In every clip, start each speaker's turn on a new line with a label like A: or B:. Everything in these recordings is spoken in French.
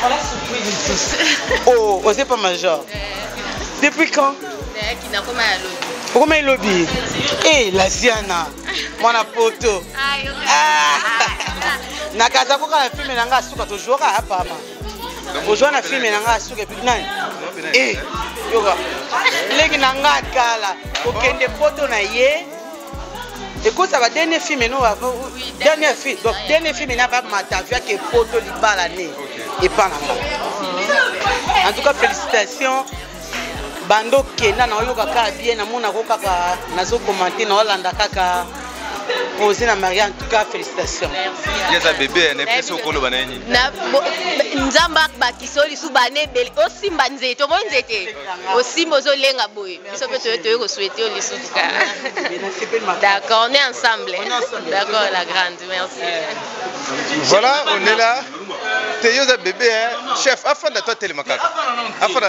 A: On a surprise ici. Oh, on sait pas major. Depuis quand? Comment il lobby? Eh, la Ziana. Mon poto. Nakaza koka na film nanga suka to jouer à Pama. Aujourd'hui na film nanga suka puis nani? Eh, yoga. Legi nanga kala. Okende poto na ye. Écoute, ça va dernier film nous dernier film. Donc dernier film n'a pas matavia que poto liba l'année. Et pas en tout cas félicitations. Bando kena na yoka ka bien na mona ko kaka nazo commenter na Hollande kaka. Posé na Maria, en tout cas félicitations.
B: Yes, bébé, n'est pas sûr qu'on le banane.
C: Na nzamba bakisoli su bane beli aussi mbanze to monzete aussi mozo lenga boy biso pe to ko souhaiter au lisuka. D'accord, on est ensemble. D'accord, la grande, merci.
B: Voilà, on est là. T'es yosa bébé hein, chef, afin de toi télémakaka. Afin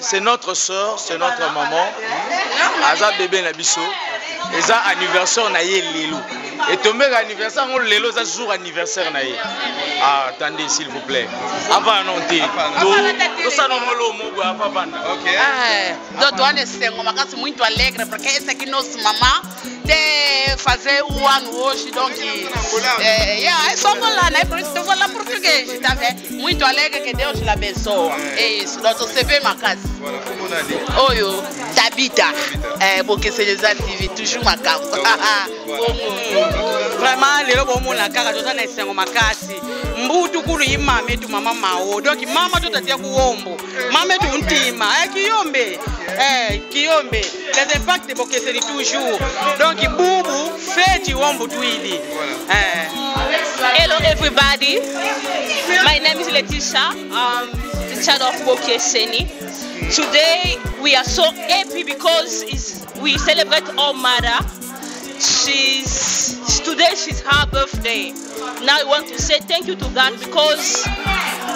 D: c'est notre soeur, c'est notre maman. Aza bébé na biso. Eza anniversaire na ye lelo. Et tombé anniversaire on lelo ça jour anniversaire na ye. Ah, attendez s'il vous plaît. Avant non té. To ça non molo mogo avant banda.
B: OK.
A: Ah, donc on est sengo makasi muito alegre porque esse aqui nosso mamá te fazer o ano hoje donc é só lá, né? Por isso eu vou falar português, tá vendo? Muito alegre que Deus lhe abençoe. É isso, nós recebemos a casa.
B: Voilà, como on a dit.
A: Oyo, Tabita. Porque c'est les activités toujours ma carte. Vraiment, les gens ont la carte, ils ont sengo makasi. Mbutu kulu imame tu mama mao. Donc mama tu tatia kuombo. Mama tu untima. Kiyombe. Kiyombe. Les impacts porque c'est toujours. Donc Boubou fait du wombo tuili.
C: Hello everybody. My name is Letitia. The child of Bokeseni. Today we are so happy because we celebrate our mother. Today she's her birthday. Now I want to say thank you to God because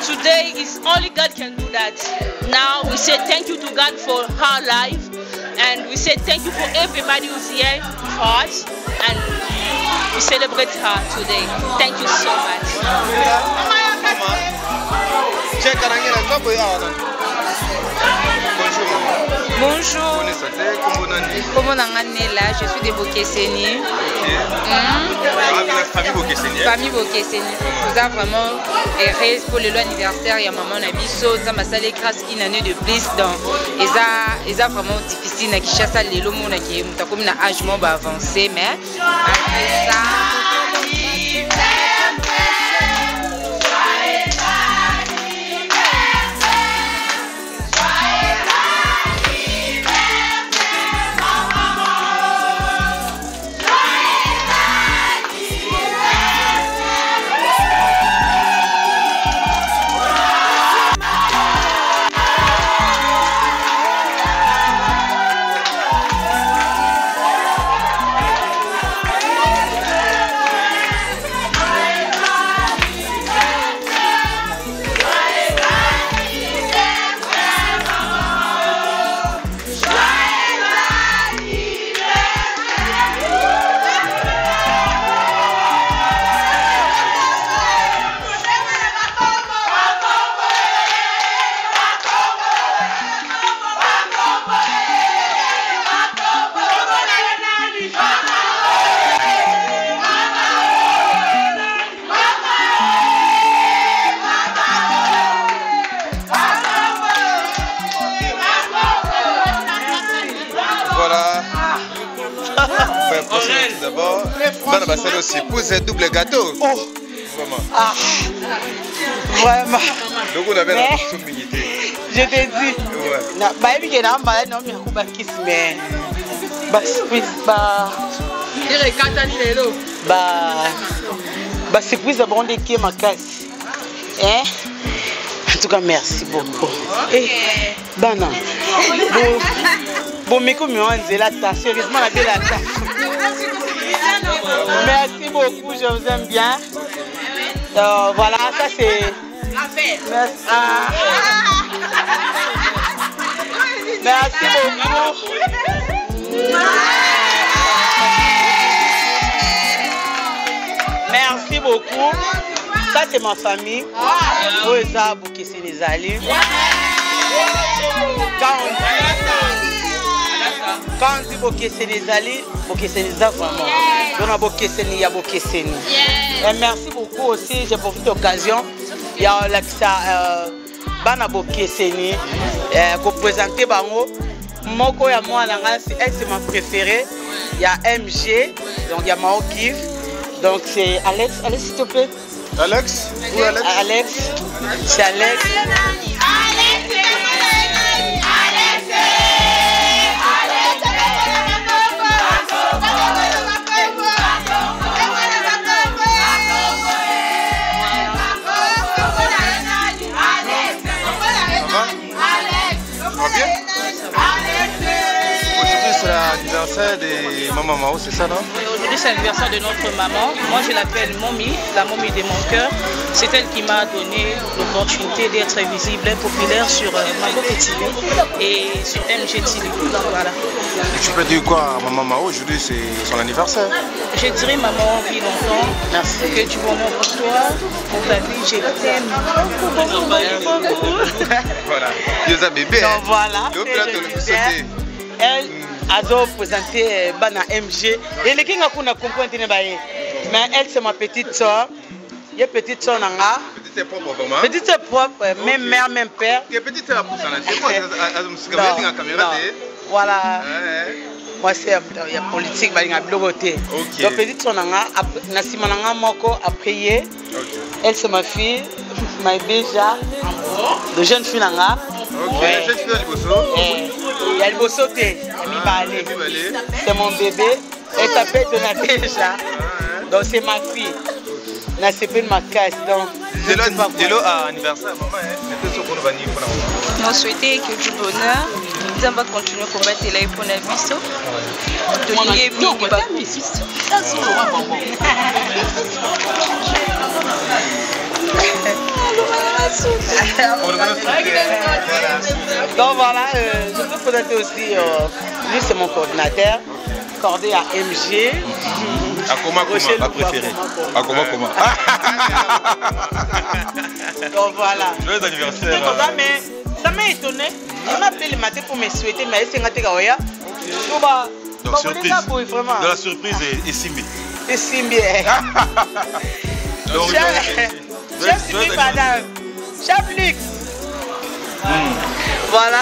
C: today is only God can do that. Now we say thank you to God for her life, and we say thank you for everybody who's here for us, and we celebrate her today. Thank you so much.
E: Bonjour. Comment là, je suis de Bokeseni. Famille Bokeseni. Nous avons vraiment heureuse pour le anniversaire et maman Nabiso. Ça m'a salé grâce une année de plus dans. Et ça vraiment difficile na Kishasa les lomo na qui est comme na âge moins avancé mais après ça.
B: D'abord, c'est aussi pour ce double gâteau.
A: Oh,
B: vraiment.
A: Ah, vraiment.
B: Donc on avait la possibilité.
A: Je t'ai dit.
B: Ouais.
A: Bah, il y a un malade, non, mais on va qui se met. Bah, surprise d'abord de qui est ma casse. Hein? En tout cas, merci beaucoup. Eh, bah non. Bon, mais comme on dit là, sérieusement, la belle attaque. Merci beaucoup, je vous aime bien. Voilà, ça c'est. Merci. Merci beaucoup. Merci. beaucoup. Ça, c'est ma famille. Oeza Bokesenezali. Quand on dit Bokesenezali, Bokeseneza vraiment. On a Bokeseni, il y a Bokeseni. Et merci beaucoup aussi. J'ai profité de l'occasion. Il y a Bana Bokeseni pour présenter Bango. Moko ya moi, elle c'est ma préférée. Il y a MG, donc il y a Mao Kif. Donc c'est Alex. Alex, s'il te plaît.
B: Alex? Où Alex?
A: Alex. C'est Alex.
B: L'anniversaire de Maman Mao, c'est ça, non?
C: Aujourd'hui, c'est l'anniversaire de notre maman. Moi, je l'appelle Mommy, la momie de mon cœur. C'est elle qui m'a donné l'opportunité d'être visible et populaire sur Maboke TV et sur MG TV. Donc voilà.
B: Et tu peux dire quoi à Maman Mao? Aujourd'hui, c'est son anniversaire.
C: Je dirais maman, vis longtemps. Merci. Que tu bonheur pour toi, pour ta vie. Je t'aime beaucoup.
B: Voilà. Yosa bébé.
A: Donc voilà. Elle a présenté Bana MG. Et les gens qui comprennent, mais elle c'est ma petite soeur. Il y a petite soeur Nanga.
B: Petite propre vraiment.
A: Petite propre, même mère, même père.
B: Il y a petite soeur pour ça. C'est quoi la caméra?
A: Voilà. Moi c'est il y a politique, il y a blogoté. Donc petite soeur Nanga, Nassima Nanga Moko a prié. Elle c'est ma fille, ma déjà de jeune fille Nanga.
B: Ok, jeune fille de Bosso.
A: Il y a le Bossoté, c'est mon bébé, elle s'appelle Donateja, donc c'est ma fille, c'est pas ma casse, donc
B: Délo à anniversaire, maman,
E: on souhaitait que du bonheur, nous allons continuer à combattre les pour la vie, de lier Mingi
A: donc voilà, je peux présenter aussi, lui c'est mon coordinateur, cordé à MG.
B: Akoma, ma préférée. Akoma.
A: Donc voilà.
B: Joyeux anniversaire.
A: Mais ça m'a étonné. Il m'a appelé le matin pour me souhaiter, mais c'est un Gaoya.
B: Donc surprise. De la surprise est Simbi.
A: C'est Simbi. Chef Simbi, madame. Chef Voilà.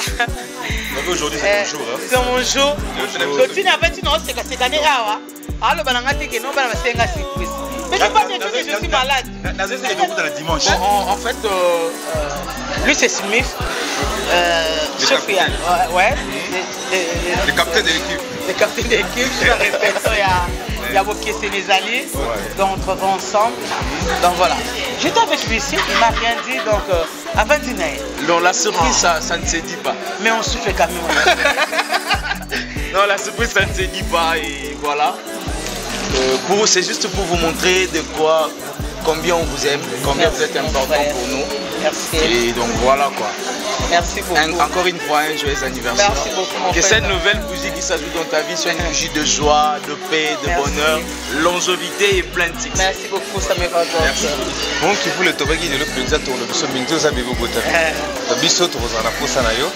B: Aujourd'hui c'est mon jour.
A: C'est mon jour. Continue avec une autre, c'est gagné. Alors, mais c'est pas bien que je suis malade. En fait, lui c'est Smith. Sofiane. Ouais.
B: Le capitaine de l'équipe.
A: Le capitaine de l'équipe, je le respecte. Il y a Bokesenezali, donc on travaille ensemble. Donc voilà. J'étais avec lui ici, il m'a rien dit, donc avant de dîner.
D: Non, la surprise, ça ne se dit pas.
A: Mais on souffle quand même.
D: Non, la surprise, ça ne se dit pas et voilà. C'est juste pour vous montrer de quoi, combien on vous aime, combien vous êtes important pour nous.
A: Merci.
D: Et donc voilà quoi.
A: Merci beaucoup.
D: Encore une fois, un joyeux anniversaire.
A: Merci beaucoup, mon
D: que
A: frère.
D: cette nouvelle bougie qui s'ajoute dans ta vie soit une bougie de joie, de paix, de bonheur, longévité et plein de succès.
A: Merci beaucoup, ça me va bien.
B: Merci. Bon, qui vous le tobagi de l'autre président, on le sommet de Zabebo Gota. Biso, tu vas en approcher na yo.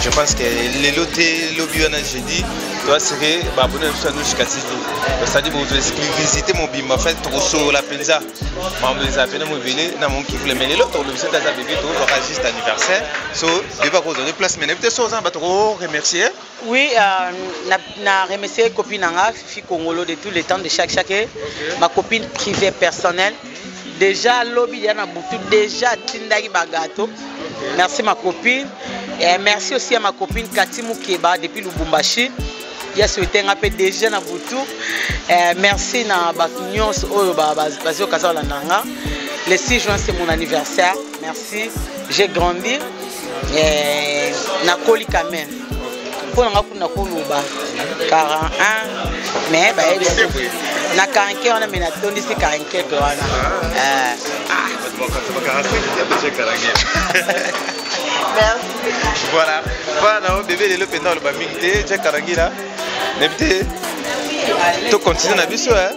B: Je pense que les lotés, l'obiona, j'ai dit, toi, c'est que, bah, bonne chose à nous jusqu'à citer. C'est-à-dire, vous visiter mon bim, en fait, trop chaud la pizza. On les a fait dans mon ville, dans mon qui voulait mener l'autre, on le sait dans un bébé, tout le registre d'anniversaire. So, il va causer de place, mais peut-être ça, on va trop remercier.
A: Oui, na remercier copine Nanga, Fifi Congolo de tous les temps de chaque ma copine privée personnelle. Déjà, lobby Diana Boutou, déjà Tindagi Bagato. Merci ma copine. Et merci aussi à ma copine Kati Moukeba depuis Lubumbashi. Il y a souhaité un peu déjà na Boutou. Merci na Bakunions Bazio Kazala Nanga. Le 6 juin, c'est mon anniversaire. Merci. J'ai grandi. Nakoli quand même. Pour na Koluba 41. Mais na 44 on a mis na tondi c'est 44
B: Voilà. Voilà, bébé le pendant le bamigté, Jack Karangila. Nebté. Tu continues na biso hein.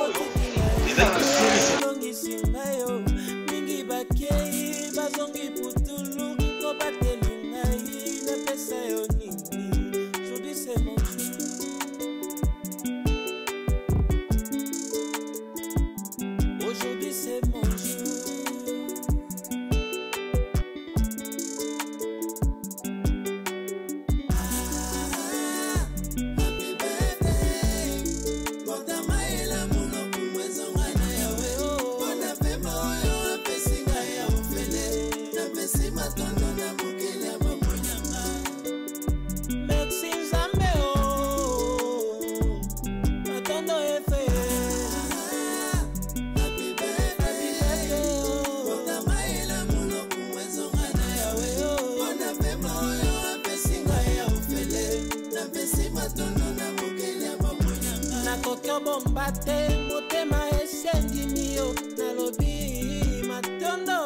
F: nakoki bomba te motema esendimi yo nalobi matondo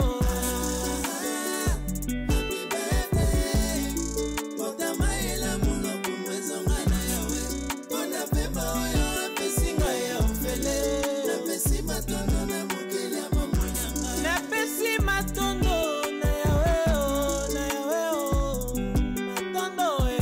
F: napesi matondo na yawe o na yawe o matondo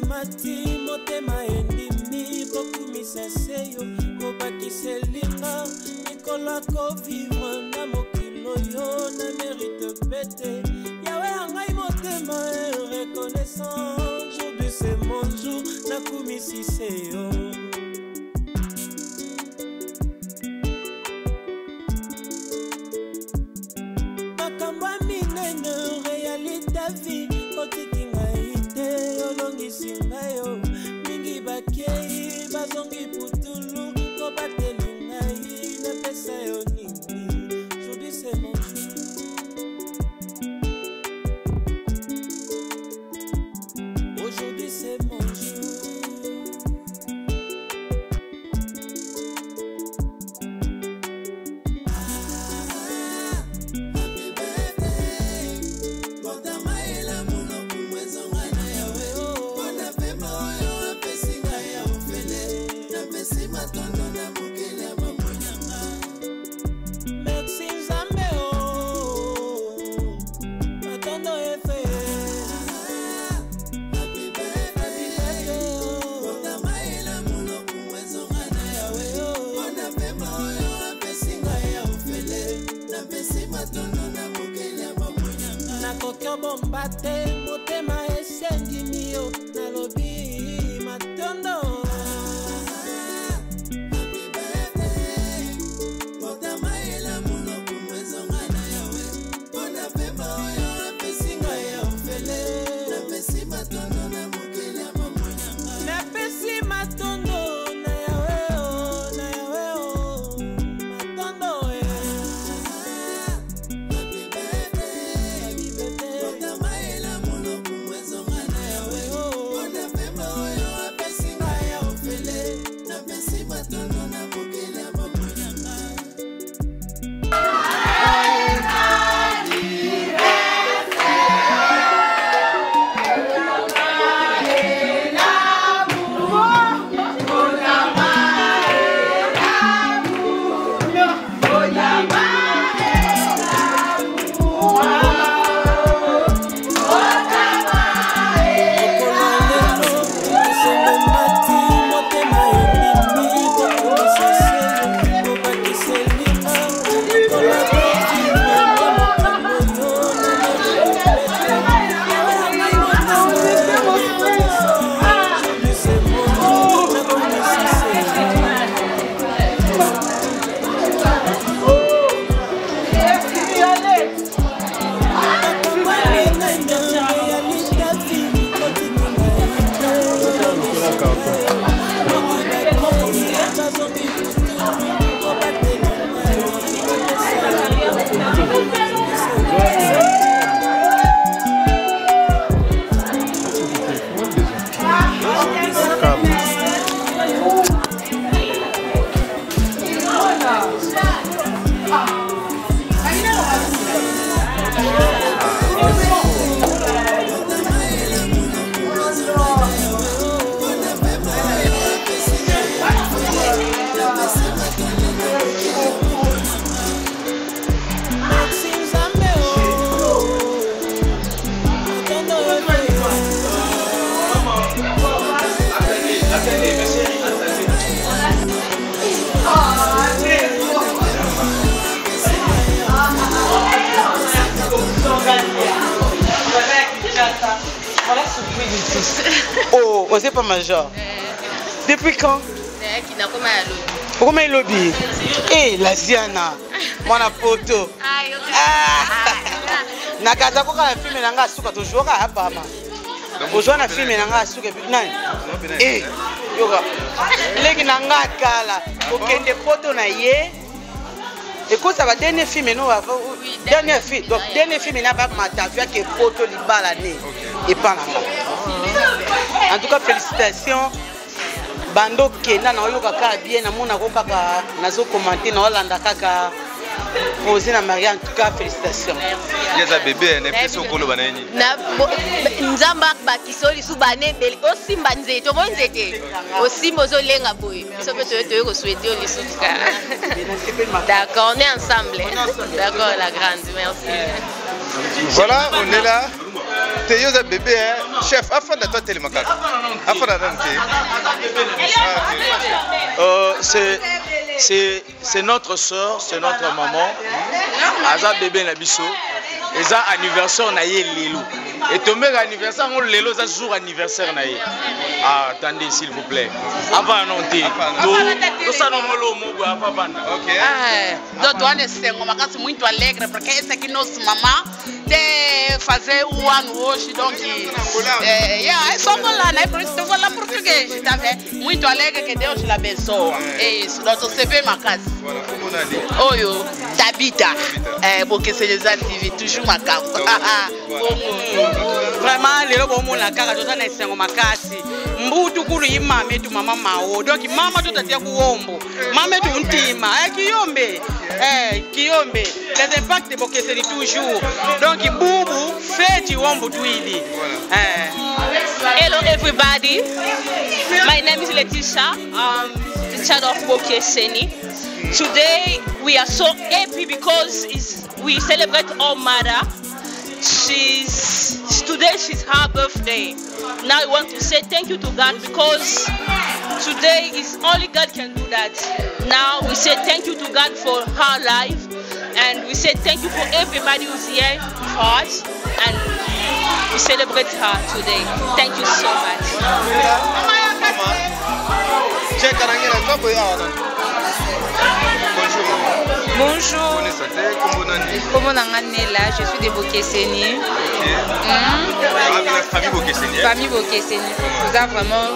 F: mati motema endimi kokumisa seyo kobakiselinga mikolo kovivre na mokilo yo na mérite pete yawe angai motema reconnaissant aujourd'hui c'est mon jour nakumisi seyo makambo ya minene réalité vie kotiki ngai te olongisi ngai yo mingi bakei bazongi putulu kobateli ngai napesa yo nini aujourd'hui c'est mon jour aujourd'hui c'est mon jour bomba te motema esendimi yo nalobi matondo napesi matondo na yawe o na yawe o matondo
A: Oh, on sait pas major. Depuis quand? Comment il lobby? Eh, la Ziana, mon poto. Nakaza koka la film nanga suka to jouer à Pama. Aujourd'hui na film nanga suka nani? Eh, yoga. Legi nanga kala, okende poto na ye. Écoute, ça va dernier film non dernier film. Donc dernier film n'a pas matafia que poto libala né et pas nanga. En tout cas, félicitations. Bando kenda na oyo kaka bien na mona ko kaka nazo commenter na Hollanda kaka poser na Maria. En tout cas félicitations.
B: Yaza bébé na peso kolo banani. Na
G: nzamba ba kisoli su bané beli osimba nzeto mo nzete. Osimbo zo lenga boy. Biso pe to ko souhaiter au lisuka. D'accord, on est ensemble. D'accord la grande, merci.
B: Voilà, on est là. T'es Yoza bébé, hein? Chef, afin de toi télémacaque. Afin
D: c'est notre soeur, c'est notre maman. Aza bébé na biso. Eza anniversaire na ye lelo. Et tomber anniversaire on lelo za jour anniversaire na ye. Ah, attendez s'il vous plaît. Avant non té. To ça no molo mo avant banda.
B: OK.
H: Donc on est sengo makasi muito alegre porque esse aqui nosso mamá de fazer o ano hoje donc é só falar, né? Por isso eu vou falar português, tá vendo? Muito alegre que Deus lhe abençoe. É isso. Nós recebemos uma casa.
B: Voilà, como on a dit.
H: Oyo, Tabita. Porque c'est les activités toujours macabres.
A: Vraiment lelo bomo na kaka to sana isengo makasi. Mbutu kulu imame tu mama mao. Donc mama to tatia kuombo. Mama tu ntima. Kiyombe. Kiyombe. Les impacts de Bokese c'est toujours. Donc bubu feti wombo tuili.
C: Hello everybody. My name is Letitia. The child of Bokeseni. Today we are so happy because we celebrate our mother. Today she's her birthday. Now I want to say thank you to God because today is only God can do that. Now we say thank you to God for her life, and we say thank you for everybody who's here for us, and we celebrate her today. Thank you so much.
E: Bonjour. Comment on là? Je suis de Bokeseni. Famille Bokeseni. Nous avons vraiment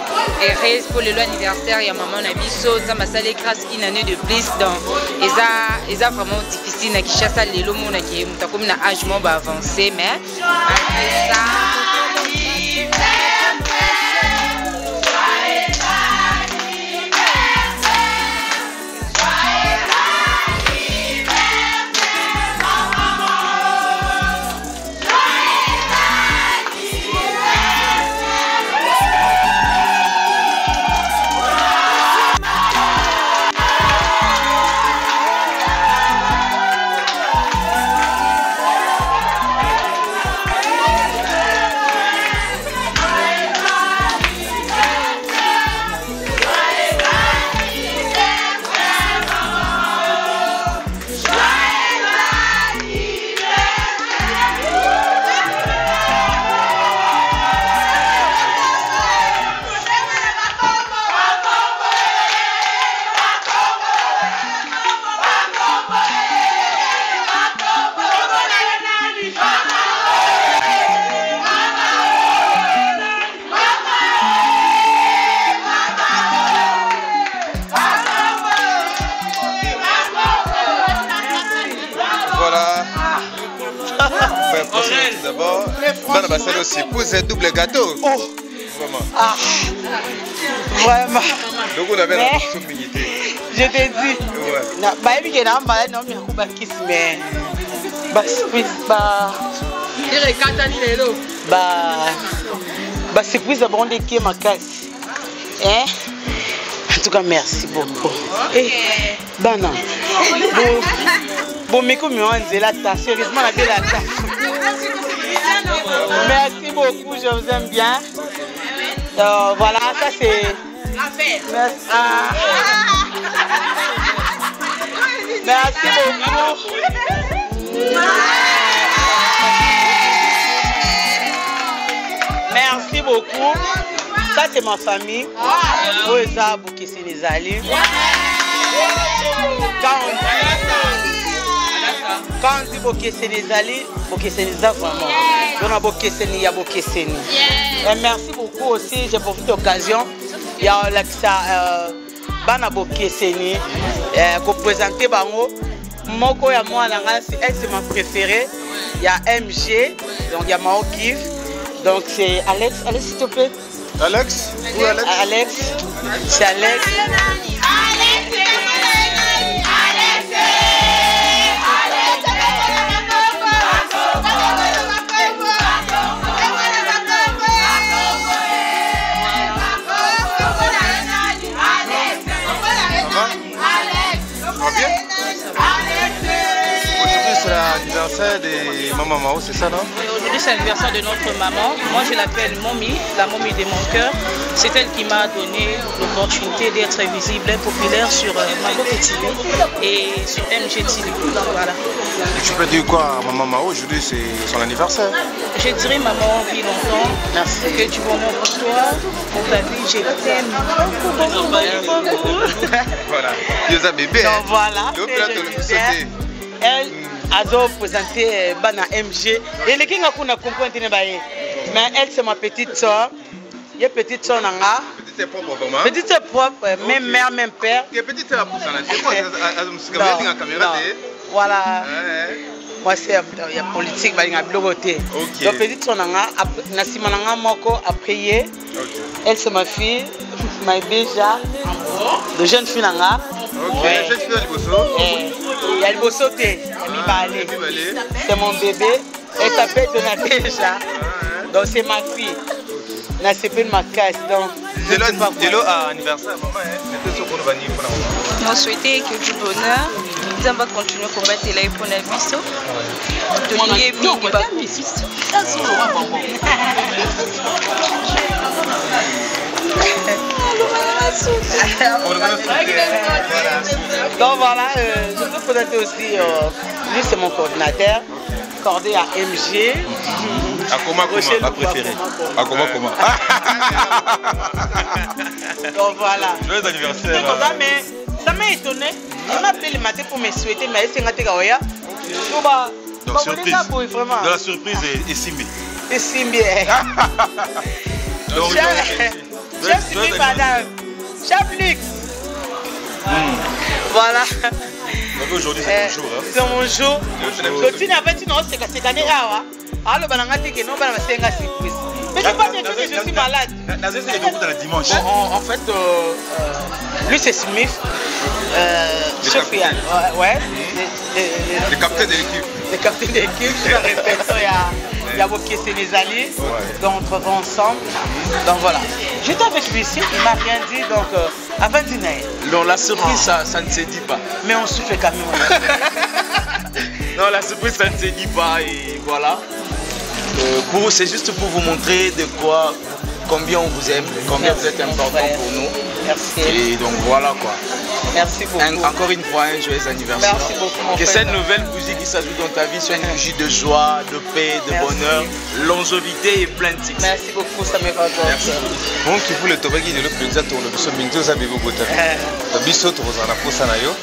E: heureuse pour le anniversaire. Il y a maman Nabiso, ça m'a salé grâce une année de plus. Donc, ils ont vraiment difficile. Qui chasse les lots, mon qui est comme un âge avancé, mais après ça.
B: D'abord, c'est aussi pour ce double gâteau.
A: Oh,
B: vraiment.
A: Ah, vraiment.
B: Donc on avait la possibilité.
A: Je t'ai dit.
B: Ouais.
A: Bah, il y a un balai, non, mais il y a un kiss, mais. Bah, surprise, bah. Bah, surprise d'abord, on est qui ma casse. Hein? En tout cas, merci beaucoup. Eh, bah, non. Bon, mais comme on dit là, sérieusement, la belle attaque. Merci beaucoup, je vous aime bien. Voilà, ça c'est. Merci. Merci beaucoup. Merci beaucoup. beaucoup. Ça c'est ma famille. Oza Bokeseni Zali. Quand on dit Bokeseni Zali, Bokeseni Zali vraiment. On a Bokeseni, il y a Bokeseni. Et merci beaucoup aussi, j'ai profité de l'occasion. Il y a Bana Bokeseni pour présenter Bango. Moko ya moi elle c'est ma préférée. Il y a MG, donc il y a Mao Kif. Donc c'est Alex, Alex s'il te plaît.
B: Alex? Où Alex?
A: Alex, c'est Alex.
B: Aujourd'hui c'est l'anniversaire de Maman Mao, c'est ça non?
C: Aujourd'hui c'est l'anniversaire de notre maman. Moi je l'appelle Mommy, la momie de mon cœur. C'est elle qui m'a donné l'opportunité d'être visible et populaire sur Mago TV et sur MG TV. Voilà.
B: Et tu peux dire quoi à Maman Mao? Aujourd'hui c'est son anniversaire.
C: Je dirais maman, vis longtemps. Merci. Que du bonheur pour toi, pour ta vie. Je t'aime beaucoup.
B: Voilà. Yosa bébé.
A: Donc voilà. Elle a présenté Bana MG. Et les gens qui ont compris, mais elle c'est ma petite soeur. Il y a petite soeur Nanga.
B: Petite soeur propre vraiment.
A: Petite soeur propre, même mère, même père.
B: Il y a petite soeur pour ça. C'est quoi la caméra?
A: Voilà. Moi c'est la politique, il y a blogoté. Donc petite soeur Nanga, Nassima Nanga Moko a prié. Elle c'est ma fille, ma béja, de jeune fille Nanga.
B: Ok, jeune fille de Liboso.
A: Il y a Liboso, c'est mon bébé. Elle s'appelle Donateja. Donc c'est ma fille. Na sepel ma casse donc.
B: Delo à anniversaire maman
E: on souhaitait que du bonheur. Nous va continuer à combattre les pour la biso. De lier mingi ba.
A: Donc voilà, je peux présenter aussi, lui c'est mon coordinateur, cordé à MG.
B: Akoma, ma préférée. Akoma.
A: Donc voilà.
B: Joyeux anniversaire.
A: Mais ça m'a étonné. Il m'a appelé le matin pour me souhaiter, mais il s'est gâté Gaoya.
B: Donc surprise. De la surprise est Simbi.
A: C'est Simbi. Donc chef Simbi, madame. Chef Lux. Voilà.
B: Aujourd'hui c'est mon jour.
A: C'est mon jour. Donc tu n'as pas dit non, c'est que c'est gagné. Alors, je suis surprise. Mais je ne pas dire que je suis malade. En fait, lui c'est Smith. Sofiane. Ouais.
B: Le capitaine de l'équipe.
A: Le capitaine de l'équipe. Je le respecte. Il y a Bokeseni Zali. Donc on travaille ensemble. Donc voilà. J'étais avec lui ici, il ne m'a rien dit. Donc avant de dîner.
D: Donc la surprise, ça ne se dit pas.
A: Mais on souffle quand même.
D: Non, la surprise, ça ne se dit pas. Et voilà. C'est juste pour vous montrer de quoi, combien on vous aime, combien vous êtes important pour nous.
A: Merci.
D: Et donc voilà quoi.
A: Merci beaucoup.
D: Encore une fois, un joyeux anniversaire.
A: Merci beaucoup, mon
D: que
A: frère.
D: cette nouvelle bougie qui s'ajoute dans ta vie soit une bougie de joie, de paix, de bonheur, longévité et plein de succès.
A: Merci beaucoup, ça me va bien.
B: Merci. Bon, qui vous le tobagi de l'opération tourne le biso minto za bibo gota. Le biso to za na posa na yo.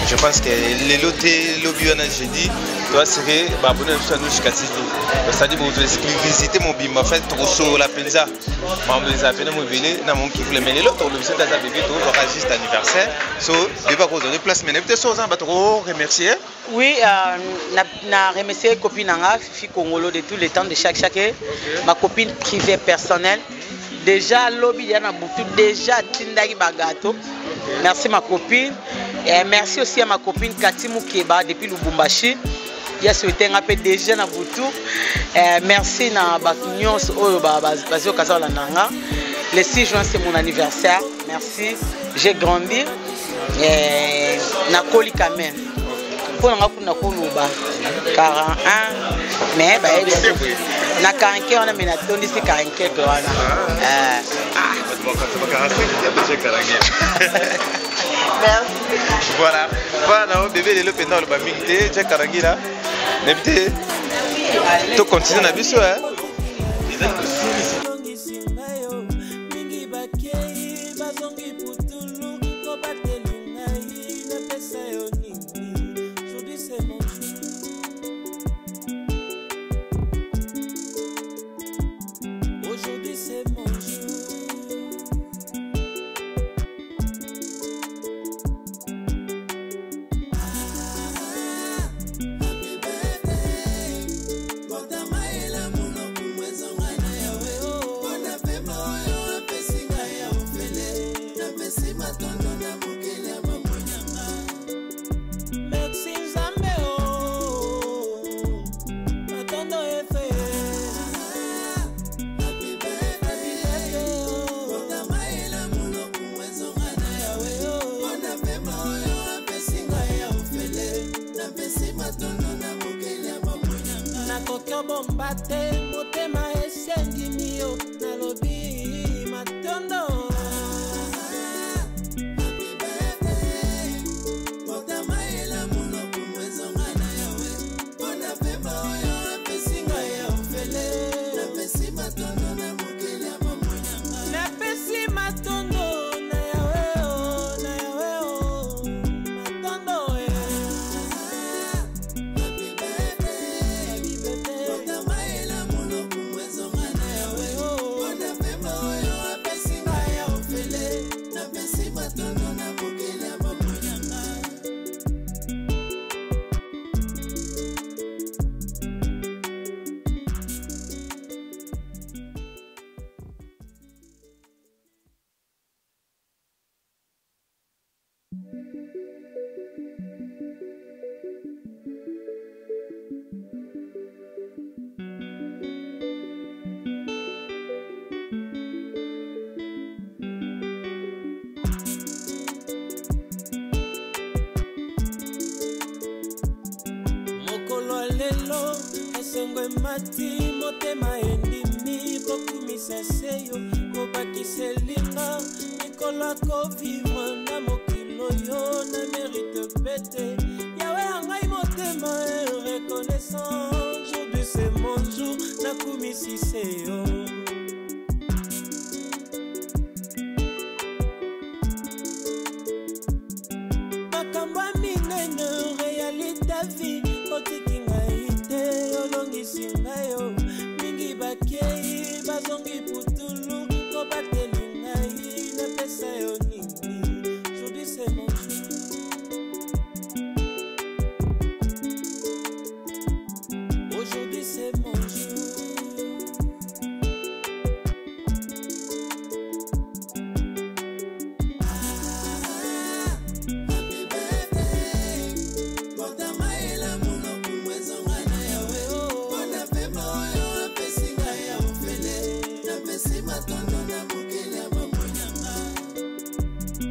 B: Je pense que les lotés lobiona jeudi doit serrer ba bonne sur nous jusqu'à 6 jours. Ça dit vous visiter mon bim en fait trop la pizza. Moi les appels mon villé na mon qui voulait mais les lotos le biso za bébé to juste anniversaire. So, il va cause de place mais peut-être ça on va trop remercier.
A: Oui, na remercier copine Nanga Fifi Congolo de tous les temps de chaque ma copine privée personnelle. Déjà lobby yana beaucoup déjà tindaki bagato. Merci ma copine et merci aussi à ma copine Kati Mukeba depuis Lubumbashi. Il y a souhaité un peu déjà na butu. Merci na Batunions oyo bazio kazala nanga. Le 6 juin c'est mon anniversaire. Merci. J'ai grandi et na koli quand même. Pour nga kuna koluba 41 mais ba na 41 on a mena tondi si 41 wana
B: Voilà, voilà, bébé le pendant le bamingité, j'ai karangi là. N'habite. Tu continues na biso hein.
F: bomba te motema esendimi yo nalobi matondo. Napesi matondo na yawe o, na yawe o, matondo e. Happy birthday, otamaela muno kumwezo na yawe o. Bona pemba oyo apesi ngaya ofele, napesi matondo na mokele amamonyanga. Mokolo lelo esengwe mati motema endimi kokumisa seyo kobakiselinga mikolo kovivre na mokilo yo na mérite pete yawe angai motema reconnaissant aujourd'hui c'est mon jour nakumisi seyo. Makamba minene réalité vie otiki ngai te olongisi ngai yo mingi bakei bazongi putulu kobateli ngai napesa yo nini aujourd'hui c'est mon jour. Aujourd'hui c'est mon jour.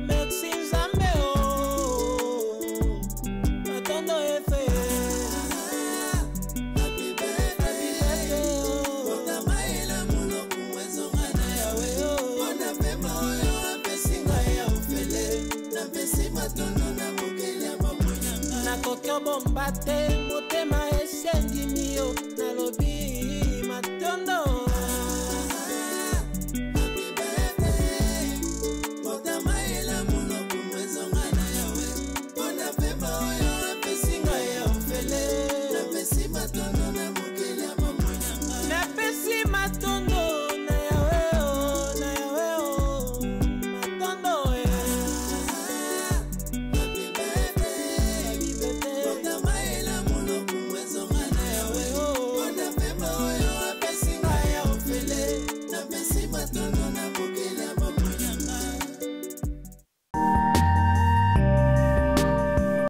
F: Merci Nzambe o, matondo efe. Happy birthday o, otamaela muno kumwezo ngana yawe o. Bona pema oyo apesi ngai ya ofele, napesi matondo na mokele amamonyanga. Nakoki obomba te motema